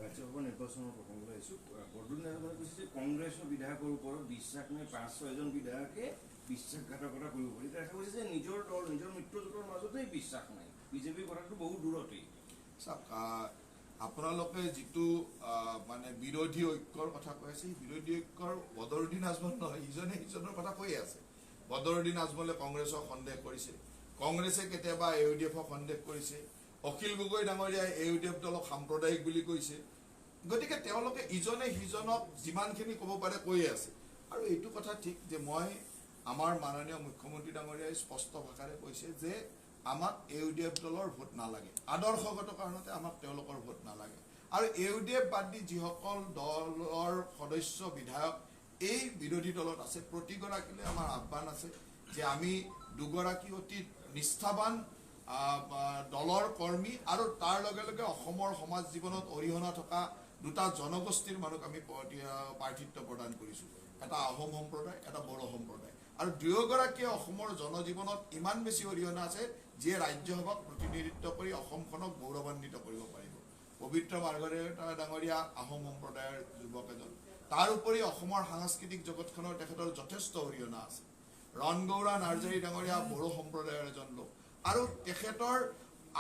ৰাজ্যসভা নিৰ্বাচনৰ প্ৰসংগলৈ আহিছোঁ। বৰদলৈ নাৰায়ণে কৈছে যে কংগ্ৰেছৰ বিধায়কৰ ওপৰত বিশ্বাস নাই, 5-6জন বিধায়কে বিশ্বাসঘাতকতা কৰিব পাৰি। দেখা গৈছে যে নিজৰ দল, নিজৰ মিত্ৰজোঁটৰ মাজতেই বিশ্বাস নাই। বিজেপিৰ কথাটো বহু দূৰতেই। চাওক, আপোনালোকে যিটো মানে বিৰোধী ঐক্যৰ কথা কৈ আছে, বিৰোধী ঐক্যৰ বদৰুদ্দিন আজমল নহয়, ইজনে সিজনৰ কথা কৈয়ে আছে। বদৰুদ্দিন আজমলে কংগ্ৰেছক সন্দেহ কৰিছে, কংগ্ৰেছে কেতিয়াবা AUDF-ক সন্দেহ কৰিছে, অখিল গগৈ ডাঙৰীয়াই AUDF দলক সাম্প্ৰদায়িক বুলি কৈছে। গতিকে তেওঁলোকে ইজনে সিজনক যিমানখিনি ক'ব পাৰে কৈয়ে আছে। আৰু এইটো কথা ঠিক যে আমাৰ মাননীয় মুখ্যমন্ত্ৰী ডাঙৰীয়াই স্পষ্ট ভাষাৰে কৈছে যে আমাক AUDF দলৰ ভোট নালাগে, আদৰ্শগত কাৰণতে আমাক তেওঁলোকৰ ভোট নালাগে। আৰু AUDF বাদ দি যিসকল দলৰ সদস্য বিধায়ক এই বিৰোধী দলত আছে, প্ৰতিগৰাকীলৈ আমাৰ আহ্বান আছে যে আমি দুগৰাকী অতি নিষ্ঠাবান দলৰ কৰ্মী আৰু তাৰ লগে লগে অসমৰ সমাজ জীৱনত অৰিহণা থকা দুটা জনগোষ্ঠীৰ মানুহক আমি প্ৰাৰ্থিত্ব প্ৰদান কৰিছোঁ, এটা আহোম সম্প্ৰদায়, এটা বড়ো সম্প্ৰদায়। আৰু দুয়োগৰাকীয়ে অসমৰ জনজীৱনত ইমান বেছি অৰিহণা আছে যিয়ে ৰাজ্যসভাক প্ৰতিনিধিত্ব কৰি অসমখনক গৌৰৱান্বিত কৰিব পাৰিব। পবিত্ৰ মাৰ্ঘৰেটা ডাঙৰীয়া আহোম সম্প্ৰদায়ৰ যুৱক এজন, তাৰ উপৰি অসমৰ সাংস্কৃতিক জগতখনৰ তেখেতৰ যথেষ্ট অৰিহণা আছে। ৰণগৌৰা নাৰ্জাৰী ডাঙৰীয়া বড়ো সম্প্ৰদায়ৰ এজন লোক, আৰু তেখেতৰ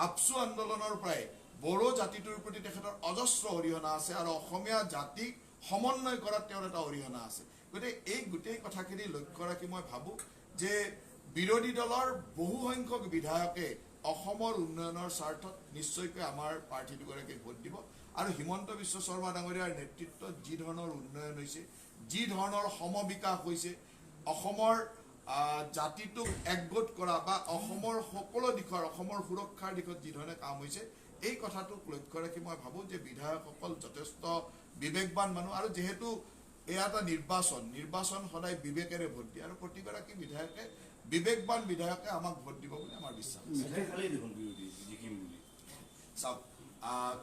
আপচু আন্দোলনৰ পৰাই বড়ো জাতিটোৰ প্ৰতি তেখেতৰ অজস্ৰ অৰিহণা আছে, আৰু অসমীয়া জাতিক সমন্বয় কৰাত তেওঁৰ এটা অৰিহণা আছে। গতিকে এই গোটেই কথাখিনি লক্ষ্য ৰাখি মই ভাবোঁ যে বিৰোধী দলৰ বহু সংখ্যক বিধায়কে অসমৰ উন্নয়নৰ স্বাৰ্থত নিশ্চয়কৈ আমাৰ প্ৰাৰ্থী দুগৰাকীক ভোট দিব। আৰু হিমন্ত বিশ্ব শৰ্মা ডাঙৰীয়াৰ নেতৃত্বত যি ধৰণৰ উন্নয়ন হৈছে, যি ধৰণৰ সমবিকাশ হৈছে, অসমৰ জাতিটোক একগোট কৰা বা অসমৰ সকলো দিশৰ, অসমৰ সুৰক্ষাৰ দিশত যি ধৰণে কাম হৈছে, এই কথাটোক লক্ষ্য ৰাখি মই ভাবোঁ যে বিধায়কসকল যথেষ্ট বিবেকবান মানুহ। আৰু যিহেতু এয়া এটা নিৰ্বাচন সদায় বিবেকেৰে ভোট দিয়ে, আৰু প্ৰতিগৰাকী বিধায়কে বিবেকবান বিধায়কে আমাক ভোট দিব বুলি আমাৰ বিশ্বাস আছে। চাওক,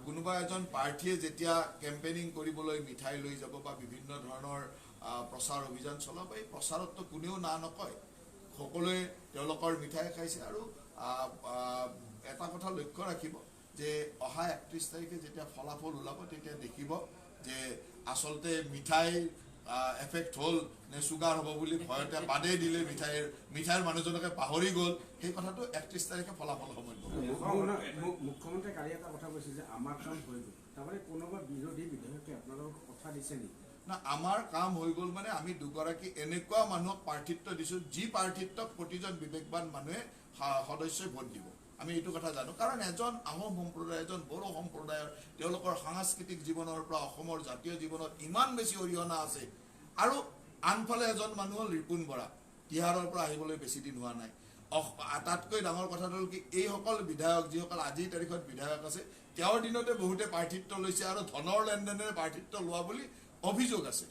কোনোবা এজন প্ৰাৰ্থীয়ে যেতিয়া কেম্পেইনিং কৰিবলৈ মিঠাই লৈ যাব বা বিভিন্ন ধৰণৰ প্ৰচাৰ অভিযান চলাব, এই প্ৰচাৰততো কোনেও না নকয়, সকলোৱে তেওঁলোকৰ মিঠাই খাইছে। আৰু এটা কথা লক্ষ্য ৰাখিব যে অহা 31 তাৰিখে যেতিয়া ফলাফল ওলাব, তেতিয়া দেখিব যে আচলতে মিঠাই এফেক্ট হ'ল নে চুগাৰ হ'ব বুলি ভয়তে বাদেই দিলে, মিঠাইৰ মানুহজনকে পাহৰি গ'ল। সেই কথাটো 31 তাৰিখে ফলাফল সময় মুখ্যমন্ত্ৰীয়ে কালি এটা কথা কৈছে যে আমাৰ কাম হৈ গ'ল, তাৰমানে কোনোবা বিৰোধী বিধায়কে আপোনালোকক কথা দিছে নেকি? না, আমাৰ কাম হৈ গ'ল মানে আমি দুগৰাকী এনেকুৱা মানুহক প্ৰাৰ্থিত্ব দিছোঁ যি প্ৰাৰ্থিত্বক প্ৰতিজন বিবেকবান মানুহে সদস্যই ভোট দিব। আমি এইটো কথা জানো, কাৰণ এজন আহোম সম্প্ৰদায়, এজন বড়ো সম্প্ৰদায়ৰ তেওঁলোকৰ সাংস্কৃতিক জীৱনৰ পৰা অসমৰ জাতীয় জীৱনত ইমান বেছি অৰিহণা আছে। আৰু আনফালে এজন মানুহ হ'ল ৰিপুণ বৰা, তিহাৰৰ পৰা আহিবলৈ বেছি দিন হোৱা নাই। আটাইতকৈ ডাঙৰ কথাটো হ'ল কি, এইসকল বিধায়ক যিসকল আজিৰ তাৰিখত বিধায়ক আছে, তেওঁৰ দিনতে বহুতে প্ৰাৰ্থিত্ব লৈছে আৰু ধনৰ লেনদেনেৰে প্ৰাৰ্থিত্ব লোৱা বুলি অভিযোগ আছে।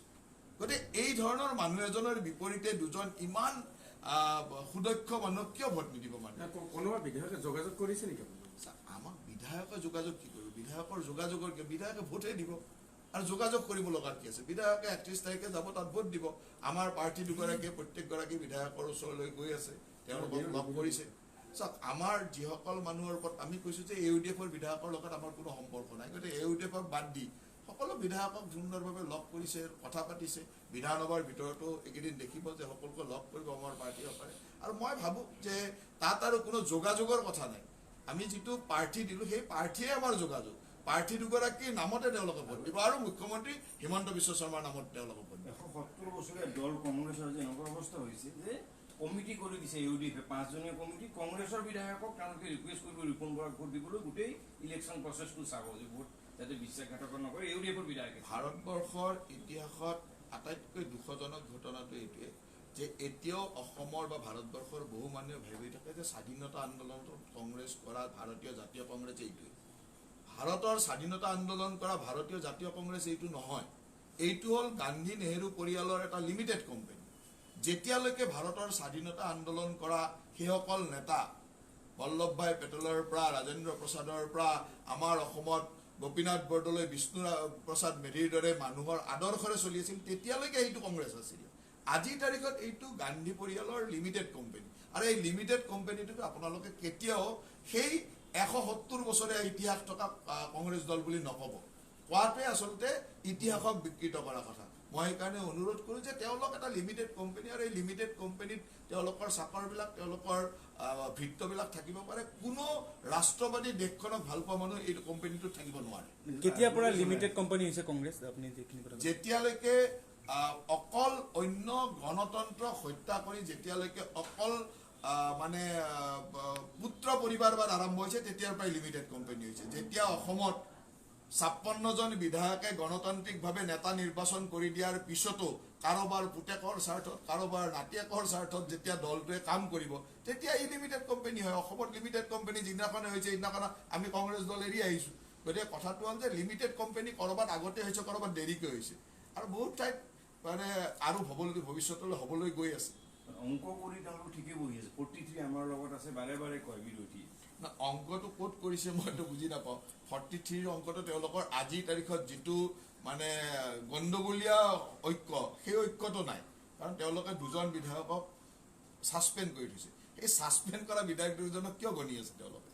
গতিকে এই ধৰণৰ মানুহ এজনৰ বিপৰীতে দুজন ইমান সুদক্ষ মানুহক কিয় ভোট নিদিব? মানে কোনোবা বিধায়কে যোগাযোগ কৰিছে নেকি? আমাক বিধায়কে যোগাযোগ কি কৰিব? বিধায়কৰ যোগাযোগৰ কি? বিধায়কে ভোটহে দিব, আৰু যোগাযোগ কৰিব লগা কি আছে? বিধায়কে 31 তাৰিখে যাব, তাত ভোট দিব। আমাৰ প্ৰাৰ্থী দুগৰাকীয়ে প্ৰত্যেকগৰাকী বিধায়কৰ ওচৰলৈ গৈ আছে, তেওঁলোকক লগ কৰিছে। চাওক, আমাৰ যিসকল মানুহৰ ওপৰত আমি কৈছোঁ যে AUDF-ৰ বিধায়কৰ লগত আমাৰ কোনো সম্পৰ্ক নাই, গতিকে AUDF-ক বাদ দি সকলো বিধায়কক সুন্দৰভাৱে লগ কৰিছে, কথা পাতিছে। বিধানসভাৰ ভিতৰতো এইকেইদিন দেখিব যে সকলোকে লগ কৰিব আমাৰ প্ৰাৰ্থীসকলে। আৰু মই ভাবোঁ যে তাত আৰু কোনো যোগাযোগৰ কথা নাই। আমি যিটো প্ৰাৰ্থী দিলোঁ, সেই প্ৰাৰ্থীয়ে আমাৰ যোগাযোগ। প্ৰাৰ্থী দুগৰাকীৰ নামতে তেওঁলোকে ভোট দিব, আৰু মুখ্যমন্ত্ৰী হিমন্ত বিশ্ব শৰ্মাৰ নামত তেওঁলোকে ভোট দিব। 170 বছৰীয়া দল কংগ্ৰেছৰ যে এনেকুৱা অৱস্থা হৈছে যে কমিটি কৰি দিছে AUDF-এ, 5জনীয়া কমিটি। কংগ্ৰেছৰ বিধায়কক তেওঁলোকে ৰিকুৱেষ্ট কৰিব ৰিপুণ বৰাক ভোট দিবলৈ, গোটেই ইলেকশ্যন প্ৰচেছটো চাব যে ভোট যাতে বিশ্বাসঘাতকতা নকৰে AUDF-ৰ বিধায়কে। ভাৰতবৰ্ষৰ ইতিহাসত আটাইতকৈ দুখজনক ঘটনাটো এইটোৱে যে এতিয়াও অসমৰ বা ভাৰতবৰ্ষৰ বহু মানুহে ভাবি থাকে যে স্বাধীনতা আন্দোলনত কংগ্ৰেছ কৰা ভাৰতীয় জাতীয় কংগ্ৰেছ এইটোৱে। ভাৰতৰ স্বাধীনতা আন্দোলন কৰা ভাৰতীয় জাতীয় কংগ্ৰেছ এইটো নহয়। এইটো হ'ল গান্ধী নেহেৰু পৰিয়ালৰ এটা লিমিটেড কোম্পানী। যেতিয়ালৈকে ভাৰতৰ স্বাধীনতা আন্দোলন কৰা সেইসকল নেতা, বল্লভ ভাই পেটেলৰ পৰা, ৰাজেন্দ্ৰ প্ৰসাদৰ পৰা, আমাৰ অসমত গোপীনাথ বৰদলৈ, বিষ্ণু প্ৰসাদ মেধিৰ দৰে মানুহৰ আদৰ্শৰে চলি আছিল, তেতিয়ালৈকে এইটো কংগ্ৰেছ আছিল। আজিৰ তাৰিখত এইটো গান্ধী পৰিয়ালৰ লিমিটেড কোম্পানী, আৰু এই লিমিটেড কোম্পানীটোক আপোনালোকে কেতিয়াও সেই 170 বছৰীয়া ইতিহাস থকা কংগ্ৰেছ দল বুলি নক'ব। কোৱাটোৱে আচলতে ইতিহাসক বিকৃত কৰা কথা মই সেইকাৰণে অনুৰোধ কৰোঁ যে তেওঁলোক এটা লিমিটেড কোম্পানী আৰু এই লিমিটেড কোম্পানীত তেওঁলোকৰ চাকৰবিলাক তেওঁলোকৰ ভৃত্যবিলাক থাকিব পাৰে কোনো ৰাষ্ট্ৰবাদী দেশখনক ভাল পোৱা মানুহ এই কোম্পানীটোত থাকিব নোৱাৰে কেতিয়াৰ পৰা লিমিটেড কোম্পানী হৈছে কংগ্ৰেছ আপুনি যিখিনি কথা যেতিয়ালৈকে অকল অন্য গণতন্ত্ৰ হত্যা কৰি যেতিয়ালৈকে অকল মানে পুত্ৰ পৰিবাৰবাদ আৰম্ভ হৈছে তেতিয়াৰ পৰাই লিমিটেড কোম্পানী হৈছে যেতিয়া অসমত 56 জন বিধায়কে গণতান্ত্ৰিকভাৱে নেতা নিৰ্বাচন কৰি দিয়াৰ পিছতো কাৰোবাৰ পুতেকৰ স্বাৰ্থত কাৰোবাৰ নাতিয়েকৰ স্বাৰ্থত যেতিয়া দলটোৱে কাম কৰিব তেতিয়া এই লিমিটেড কোম্পানী হয় অসমত লিমিটেড কোম্পানী যিদিনাখনে হৈছে সেইদিনাখন আমি কংগ্ৰেছ দল এৰি আহিছোঁ গতিকে কথাটো হ'ল যে লিমিটেড কোম্পানী ক'ৰবাত আগতে হৈছে ক'ৰবাত দেৰিকৈ হৈছে আৰু বহুত ঠাইত মানে আৰু ভৱিষ্যতলৈ হ'বলৈ গৈ আছে অংক কৰি তেওঁলোক ঠিকেই বহি আছে 43 আমাৰ লগত আছে বাৰে বাৰে কয় বিৰোধী না অংকটো ক'ত কৰিছে মইতো বুজি নাপাওঁ 43 অংকটো তেওঁলোকৰ আজিৰ তাৰিখত যিটো মানে গণ্ডগোলীয়া ঐক্য সেই ঐক্যটো নাই কাৰণ তেওঁলোকে দুজন বিধায়কক ছাছপেণ্ড কৰি থৈছে এই ছাছপেণ্ড কৰা বিধায়ক দুজনক কিয় গণি আছে তেওঁলোকে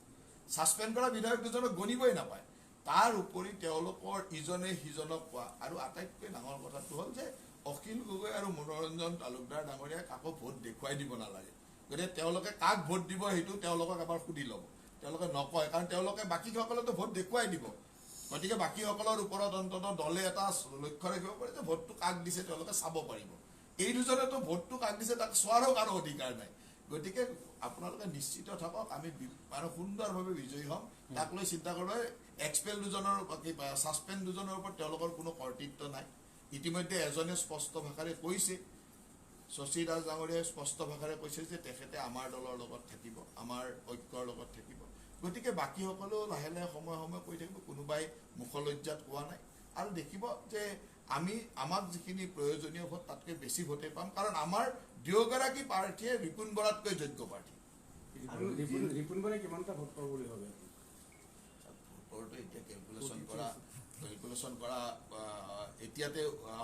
ছাছপেণ্ড কৰা বিধায়ক দুজনক গণিবই নাপায় তাৰ উপৰি তেওঁলোকৰ ইজনে সিজনক কোৱা আৰু আটাইতকৈ ডাঙৰ কথাটো হ'ল যে অখিল গগৈ আৰু মনোৰঞ্জন তালুকদাৰ ডাঙৰীয়াই কাকো ভোট দেখুৱাই দিব নালাগে গতিকে তেওঁলোকে কাক ভোট দিব সেইটো তেওঁলোকক এবাৰ সুধি ল'ব তেওঁলোকে নকয় কাৰণ তেওঁলোকে বাকীসকলেতো ভোট দেখুৱাই দিব গতিকে বাকীসকলৰ ওপৰত অন্ততঃ দলে এটা লক্ষ্য ৰাখিব পাৰে যে ভোটটো কাক দিছে তেওঁলোকে চাব পাৰিব এই দুজনেতো ভোটটো কাক দিছে তাক চোৱাৰো কাৰো অধিকাৰ নাই গতিকে আপোনালোকে নিশ্চিত থাকক আমি মানে সুন্দৰভাৱে বিজয়ী হ'ম তাক লৈ চিন্তা কৰিব এক্সপেল দুজনৰ ছাছপেণ্ড দুজনৰ ওপৰত তেওঁলোকৰ কোনো কৰ্তৃত্ব নাই ইতিমধ্যে এজনে স্পষ্ট ভাষাৰে কৈছে শশী দাস ডাঙৰীয়াই স্পষ্ট ভাষাৰে কৈছে যে তেখেতে আমাৰ দলৰ লগত থাকিব আমাৰ ঐক্যৰ লগত থাকিব গতিকে বাকীসকলেও লাহে লাহে সময়ে সময়ে কৈ থাকিব কোনোবাই মুখলজ্জাত কোৱা নাই আৰু দেখিব যে আমাক যিখিনি প্ৰয়োজনীয় ভোট তাতকৈ বেছি ভোটে পাম কাৰণ আমাৰ দুয়োগৰাকী প্ৰাৰ্থীয়ে ৰিপুণ বৰাতকৈ যোগ্য প্ৰাৰ্থী ৰিপুণ বৰাই কিমানটা ভোট পাব বুলি ভাবে ভোটৰটো এতিয়া কেলকুলেশ্যন কৰা এতিয়াতে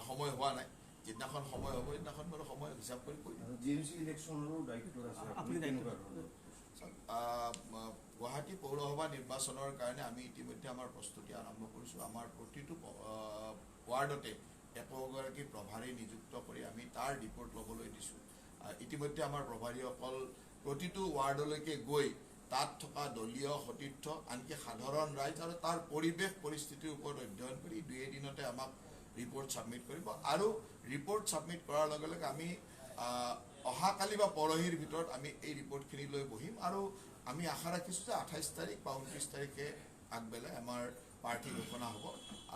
সময় হোৱা নাই যিদিনাখন সময় হ'ব সেইদিনাখন বাৰু সময় হিচাপ কৰি কৈ জিএমচি ইলেকশ্যনৰো দায়িত্ব আছে আপুনি কেনেকুৱা ধৰণৰ গুৱাহাটী পৌৰসভা নিৰ্বাচনৰ কাৰণে আমি ইতিমধ্যে আমাৰ প্ৰস্তুতি আৰম্ভ কৰিছোঁ আমাৰ প্ৰতিটো ৱাৰ্ডতে একোগৰাকী প্ৰভাৰী নিযুক্ত কৰি আমি তাৰ ৰিপৰ্ট ল'বলৈ দিছোঁ ইতিমধ্যে আমাৰ প্ৰভাৰীসকল প্ৰতিটো ৱাৰ্ডলৈকে গৈ তাত থকা দলীয় সতীৰ্থ আনকি সাধাৰণ ৰাইজ আৰু তাৰ পৰিৱেশ পৰিস্থিতিৰ ওপৰত অধ্যয়ন কৰি 2 এদিনতে আমাক ৰিপৰ্ট ছাবমিট কৰিব আৰু ৰিপৰ্ট ছাবমিট কৰাৰ লগে লগে আমি অহাকালি বা পৰহিৰ ভিতৰত আমি এই ৰিপৰ্টখিনি লৈ বহিম আৰু আমি আশা ৰাখিছোঁ যে 28 তাৰিখ বা 29 তাৰিখে আগবেলাই আমাৰ প্ৰাৰ্থী ঘোষণা হ'ব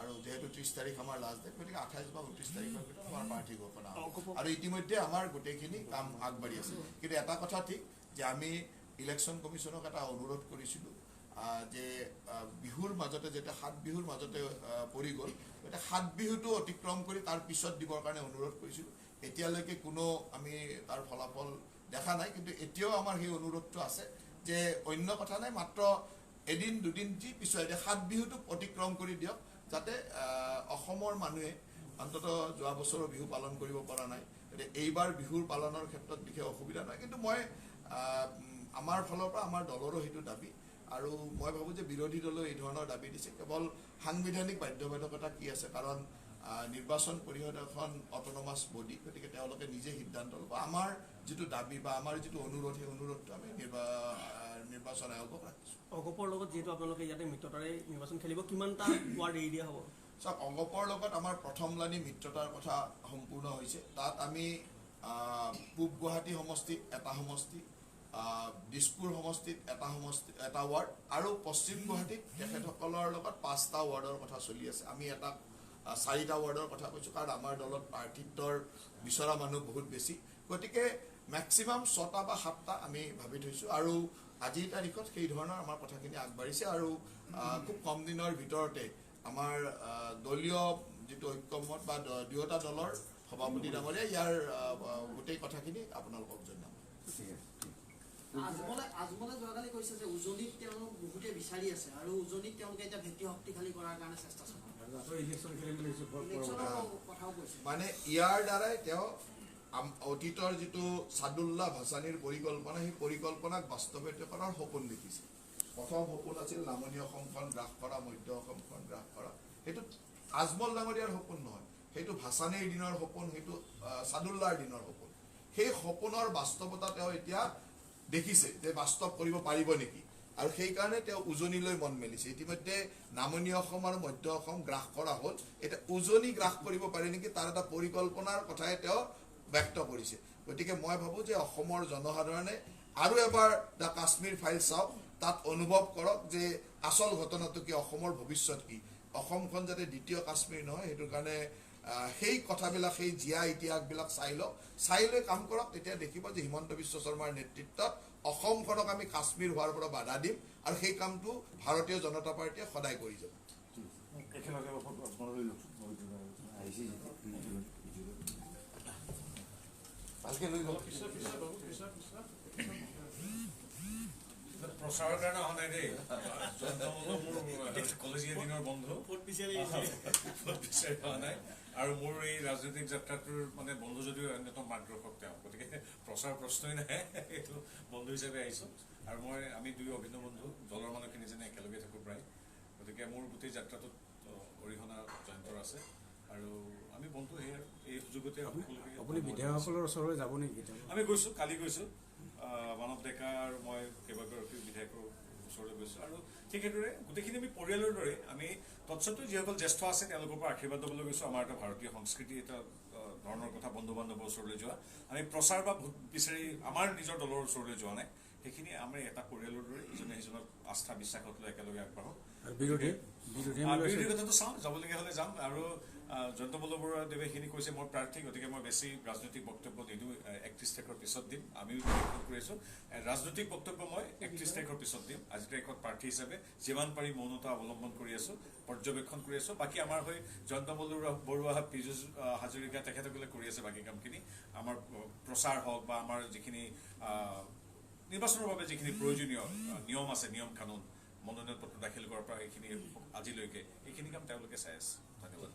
আৰু যেহেতু 30 তাৰিখ আমাৰ লাষ্ট ডেট গতিকে 28 বা 29 তাৰিখৰ ভিতৰত আমাৰ প্ৰাৰ্থী ঘোষণা হ'ব আৰু ইতিমধ্যে আমাৰ গোটেইখিনি কাম আগবাঢ়ি আছে কিন্তু এটা কথা ঠিক যে আমি ইলেকশ্যন কমিশ্যনক এটা অনুৰোধ কৰিছিলোঁ যে বিহুৰ মাজতে যেতিয়া 7 বিহুৰ মাজতে পৰি গ'ল গতিকে 7 বিহুটো অতিক্ৰম কৰি তাৰ পিছত দিবৰ কাৰণে অনুৰোধ কৰিছিলোঁ এতিয়ালৈকে কোনো আমি তাৰ ফলাফল দেখা নাই কিন্তু এতিয়াও আমাৰ সেই অনুৰোধটো আছে যে অন্য কথা নাই মাত্ৰ এদিন দুদিন যি পিছুৱাই দিয়ে 7 বিহুটো অতিক্ৰম কৰি দিয়ক যাতে অসমৰ মানুহে অন্ততঃ যোৱা বছৰৰ বিহু পালন কৰিব পৰা নাই গতিকে এইবাৰ বিহুৰ পালনৰ ক্ষেত্ৰত বিশেষ অসুবিধা নাই কিন্তু মই আমাৰ ফালৰ পৰা আমাৰ দলৰো সেইটো দাবী আৰু মই ভাবোঁ যে বিৰোধী দলেও এই ধৰণৰ দাবী দিছে কেৱল সাংবিধানিক বাধ্যবাধকতা কি আছে কাৰণ নিৰ্বাচন পৰিষদ এখন অট'নমাছ বডি গতিকে তেওঁলোকে নিজে সিদ্ধান্ত ল'ব আমাৰ যিটো দাবী বা আমাৰ যিটো অনুৰোধ সেই অনুৰোধটো আমি নিৰ্বাচন আয়োগক ৰাখিছোঁ অগপৰ লগত যিহেতু আপোনালোকে ইয়াতে মিত্ৰতাৰে নিৰ্বাচন খেলিব কিমানটা ৱাৰ্ড এৰি দিয়া হ'ব চাওক অগপৰ লগত আমাৰ প্ৰথমলানি মিত্ৰতাৰ কথা সম্পূৰ্ণ হৈছে তাত আমি পূব গুৱাহাটী সমষ্টিত এটা সমষ্টি দিছপুৰ সমষ্টিত এটা ৱাৰ্ড আৰু পশ্চিম গুৱাহাটীত তেখেতসকলৰ লগত 5টা ৱাৰ্ডৰ কথা চলি আছে আমি এটা 4টা ৱাৰ্ডৰ কথা কৈছোঁ কাৰণ আমাৰ দলত প্ৰাৰ্থিত্বৰ বিচৰা মানুহ বহুত বেছি গতিকে মেক্সিমাম 6টা বা 7টা আমি ভাবি থৈছোঁ আৰু আজিৰ তাৰিখত সেই ধৰণৰ আমাৰ কথাখিনি আগবাঢ়িছে আৰু খুব কম দিনৰ ভিতৰতে আমাৰ দলীয় যিটো ঐক্যমত বা দুয়োটা দলৰ সভাপতি ডাঙৰীয়া ইয়াৰ গোটেই কথাখিনি আপোনালোকক জনাম আজমলে যোৱাকালি কৈছে যে উজনিত তেওঁলোক বহুতে বিচাৰি আছে আৰু উজনিত তেওঁলোকে এতিয়া ভেটি শক্তিশালী কৰাৰ কাৰণে চেষ্টা চলায় মানে ইয়াৰ দ্বাৰাই তেওঁ অতীতৰ যিটো ছাদুল্লাহ ভাছানীৰ পৰিকল্পনা সেই পৰিকল্পনাক বাস্তৱায়িত কৰাৰ সপোন দেখিছে প্ৰথম সপোন আছিল নামনি অসমখন গ্ৰাস কৰা মধ্য অসমখন গ্ৰাস কৰা সেইটো আজমল ডাঙৰীয়াৰ সপোন নহয়, সেইটো ভাসানীৰ দিনৰ সপোন, সেইটো ছাদুল্লাৰ দিনৰ সপোন। সেই সপোনৰ বাস্তৱতা তেওঁ এতিয়া দেখিছে যে বাস্তৱ কৰিব পাৰিব নেকি, আৰু সেইকাৰণে তেওঁ উজনিলৈ মন মেলিছে। ইতিমধ্যে নামনি অসম আৰু মধ্য অসম গ্ৰাস কৰা হ'ল, এতিয়া উজনি গ্ৰাস কৰিব পাৰি নেকি তাৰ এটা পৰিকল্পনাৰ কথাই তেওঁ ব্যক্ত কৰিছে। গতিকে মই ভাবোঁ যে অসমৰ জনসাধাৰণে আৰু এবাৰ দ্য কাশ্মীৰ ফাইল চাওক, তাত অনুভৱ কৰক যে আচল ঘটনাটো কি, অসমৰ ভৱিষ্যত কি, অসমখন যাতে দ্বিতীয় কাশ্মীৰ নহয় সেইটোৰ কাৰণে সেই কথাবিলাক, সেই জীয়া ইতিহাসবিলাক চাই লওক, চাই লৈ কাম কৰক। তেতিয়া দেখিব যে হিমন্ত বিশ্ব শৰ্মাৰ নেতৃত্বত অসমখনক আমি কাশ্মীৰ হোৱাৰ পৰা বাধা দিম, আৰু সেই কামটো ভাৰতীয় জনতা পাৰ্টীয়ে সদায় কৰি যাব। ভালকে লৈ গ'ল প্ৰচাৰৰ কাৰণে অহা নাই দেই। মোৰ কলেজীয়া দিনৰ বন্ধু ভোট বিচাৰি ভোট বিচাৰি অহা নাই, আৰু মোৰ এই ৰাজনৈতিক যাত্ৰাটোৰ মানে বন্ধু যদিও অন্যতম মাৰ্গদৰ্শক তেওঁ, গতিকে প্ৰচাৰ প্ৰশ্নই নাহে, এইটো বন্ধু হিচাপে আহিছোঁ। আৰু আমি দুই অভিন্ন বন্ধু, দলৰ মানুহখিনি যেনে একেলগে থাকোঁ প্ৰায়, গতিকে মোৰ গোটেই যাত্ৰাটোত অৰিহণা জয়ন্তৰ আছে, আৰু আমি বন্ধু সেয়ে এই সুযোগতে আপুনি বিধায়কসকলৰ ওচৰলৈ যাব নেকি? আমি গৈছোঁ, কালি গৈছোঁ, মানৱ ডেকা আৰু মই কেইবাগৰাকী বিধায়কৰ ওচৰলৈ গৈছোঁ, আৰু ঠিক সেইদৰে গোটেইখিনি আমি পৰিয়ালৰ দৰে আমি তৎসত্ত্বেও যিসকল জ্যেষ্ঠ আছে তেওঁলোকৰ পৰা আশীৰ্বাদ ল'বলৈ গৈছোঁ। আমাৰ এটা ভাৰতীয় সংস্কৃতি এটা ধৰণৰ কথা, বন্ধু বান্ধৱৰ ওচৰলৈ যোৱা, আমি প্ৰচাৰ বা ভোট বিচাৰি আমাৰ নিজৰ দলৰ ওচৰলৈ যোৱা নাই, সেইখিনি আমি এটা পৰিয়ালৰ দৰে ইজনে সিজনক আস্থা বিশ্বাসত লৈ একেলগে আগবাঢ়োঁ। বিৰোধী কথাটো চাওঁ, যাবলগীয়া হ'লে যাম। আৰু জয়ন্ত বল্লভবৰুৱাদেৱে এইখিনি কৈছে মই প্ৰাৰ্থী, গতিকে মই বেছি ৰাজনৈতিক বক্তব্য নিদিওঁ, 31 তাৰিখৰ পিছত দিম। আমিও কৰি আছোঁ ৰাজনৈতিক বক্তব্য মই 31 তাৰিখৰ পিছত দিম। আজিৰ তাৰিখত প্ৰাৰ্থী হিচাপে যিমান পাৰি মৌনতা অৱলম্বন কৰি আছোঁ, পৰ্যবেক্ষণ কৰি আছোঁ। বাকী আমাৰ হৈ জয়ন্ত বৰুৱা, পীযুষ হাজৰিকা তেখেতসকলে কৰি আছে বাকী কামখিনি। আমাৰ প্ৰচাৰ হওক বা আমাৰ যিখিনি নিৰ্বাচনৰ বাবে যিখিনি প্ৰয়োজনীয় নিয়ম আছে, নিয়ম কানুন, মনোনয়ন পত্ৰ দাখিল কৰাৰ পৰা এইখিনি আজিলৈকে এইখিনি কাম তেওঁলোকে চাই আছে। ধন্যবাদ।